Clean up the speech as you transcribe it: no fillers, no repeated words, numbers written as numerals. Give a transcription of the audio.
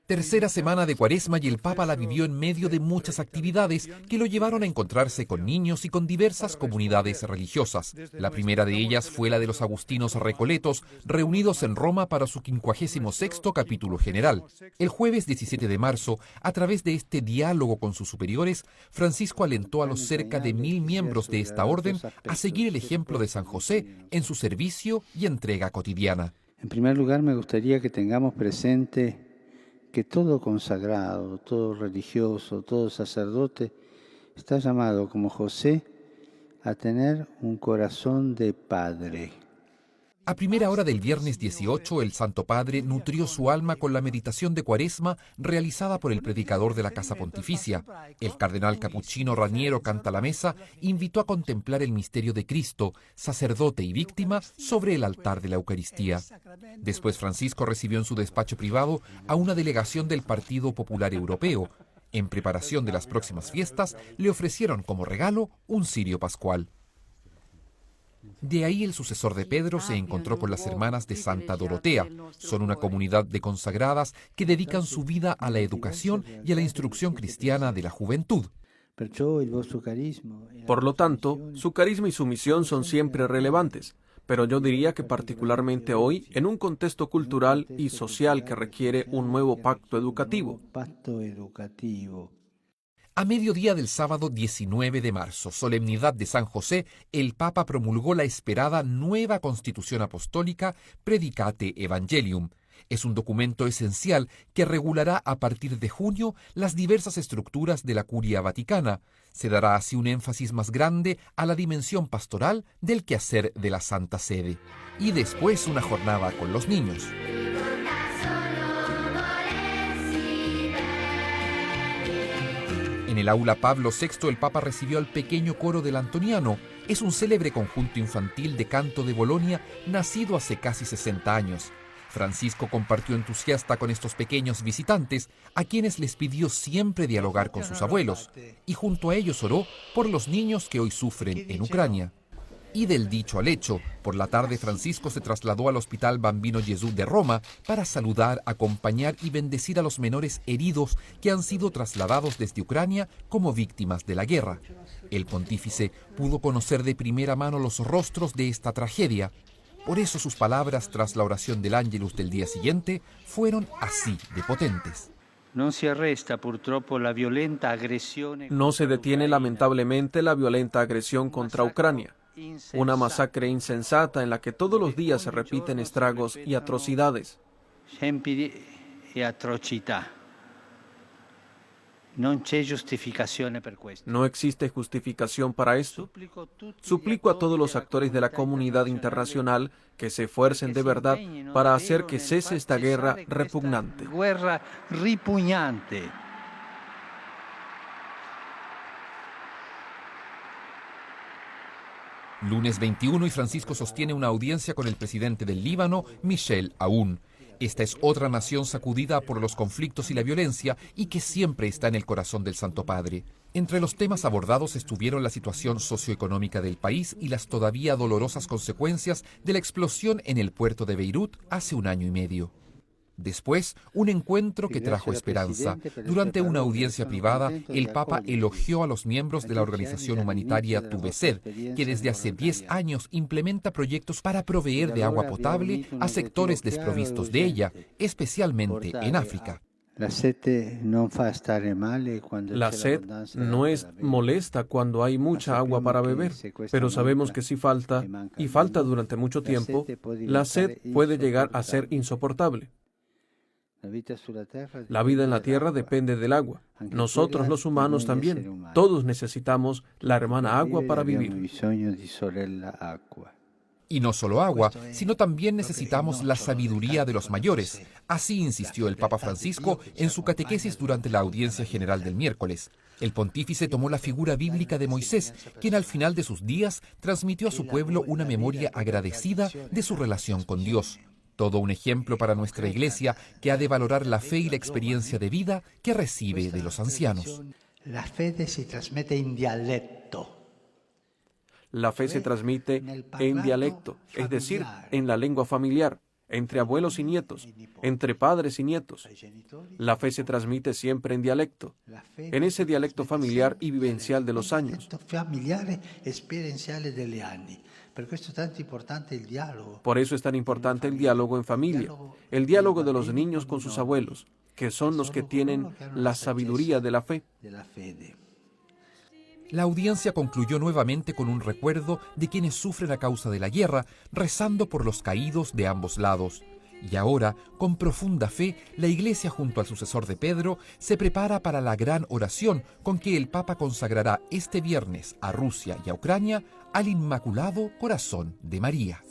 Tercera semana de Cuaresma y el Papa la vivió en medio de muchas actividades que lo llevaron a encontrarse con niños y con diversas comunidades religiosas. La primera de ellas fue la de los agustinos recoletos, reunidos en Roma para su 56º capítulo general. El jueves 17 de marzo, a través de este diálogo con sus superiores, Francisco alentó a los cerca de 1000 miembros de esta orden a seguir el ejemplo de San José en su servicio y entrega cotidiana. En primer lugar, me gustaría que tengamos presente que todo consagrado, todo religioso, todo sacerdote está llamado, como José, a tener un corazón de padre. A primera hora del viernes 18, el Santo Padre nutrió su alma con la meditación de Cuaresma realizada por el predicador de la Casa Pontificia. El cardenal capuchino Raniero Cantalamessa invitó a contemplar el misterio de Cristo, sacerdote y víctima, sobre el altar de la Eucaristía. Después Francisco recibió en su despacho privado a una delegación del Partido Popular Europeo. En preparación de las próximas fiestas, le ofrecieron como regalo un cirio pascual. De ahí el sucesor de Pedro se encontró con las hermanas de Santa Dorotea. Son una comunidad de consagradas que dedican su vida a la educación y a la instrucción cristiana de la juventud. Por lo tanto, su carisma y su misión son siempre relevantes, pero yo diría que particularmente hoy, en un contexto cultural y social que requiere un nuevo pacto educativo. A mediodía del sábado 19 de marzo, solemnidad de San José, el Papa promulgó la esperada nueva Constitución Apostólica Predicate Evangelium. Es un documento esencial que regulará a partir de junio las diversas estructuras de la Curia Vaticana. Se dará así un énfasis más grande a la dimensión pastoral del quehacer de la Santa Sede. Y después una jornada con los niños. En el aula Pablo VI, el Papa recibió al pequeño coro del Antoniano. Es un célebre conjunto infantil de canto de Bolonia, nacido hace casi 60 años. Francisco compartió entusiasta con estos pequeños visitantes, a quienes les pidió siempre dialogar con sus abuelos, y junto a ellos oró por los niños que hoy sufren en Ucrania. Y del dicho al hecho, por la tarde Francisco se trasladó al Hospital Bambino Gesù de Roma para saludar, acompañar y bendecir a los menores heridos que han sido trasladados desde Ucrania como víctimas de la guerra. El pontífice pudo conocer de primera mano los rostros de esta tragedia. Por eso sus palabras tras la oración del Ángelus del día siguiente fueron así de potentes. No se detiene lamentablemente la violenta agresión contra Ucrania. Una masacre insensata en la que todos los días se repiten estragos y atrocidades. No existe justificación para esto. Suplico a todos los actores de la comunidad internacional que se esfuercen de verdad para hacer que cese esta guerra repugnante. Lunes 21 y Francisco sostiene una audiencia con el presidente del Líbano, Michel Aoun. Esta es otra nación sacudida por los conflictos y la violencia y que siempre está en el corazón del Santo Padre. Entre los temas abordados estuvieron la situación socioeconómica del país y las todavía dolorosas consecuencias de la explosión en el puerto de Beirut hace 1 año y medio. Después, un encuentro que trajo esperanza. Durante una audiencia privada, el Papa elogió a los miembros de la organización humanitaria Tubesed, que desde hace 10 años implementa proyectos para proveer de agua potable a sectores desprovistos de ella, especialmente en África. La sed no es molesta cuando hay mucha agua para beber, pero sabemos que si falta, y falta durante mucho tiempo, la sed puede llegar a ser insoportable. La vida en la tierra depende del agua. Nosotros los humanos también. Todos necesitamos la hermana agua para vivir. Y no solo agua, sino también necesitamos la sabiduría de los mayores. Así insistió el Papa Francisco en su catequesis durante la audiencia general del miércoles. El pontífice tomó la figura bíblica de Moisés, quien al final de sus días transmitió a su pueblo una memoria agradecida de su relación con Dios. Todo un ejemplo para nuestra Iglesia, que ha de valorar la fe y la experiencia de vida que recibe de los ancianos. La fe se transmite en dialecto. La fe se transmite en dialecto, es decir, en la lengua familiar. entre abuelos y nietos, entre padres y nietos. La fe se transmite siempre en dialecto, en ese dialecto familiar y vivencial de los años. Por eso es tan importante el diálogo en familia, el diálogo de los niños con sus abuelos, que son los que tienen la sabiduría de la fe. La audiencia concluyó nuevamente con un recuerdo de quienes sufren a causa de la guerra, rezando por los caídos de ambos lados. Y ahora, con profunda fe, la Iglesia junto al sucesor de Pedro se prepara para la gran oración con que el Papa consagrará este viernes a Rusia y a Ucrania al Inmaculado Corazón de María.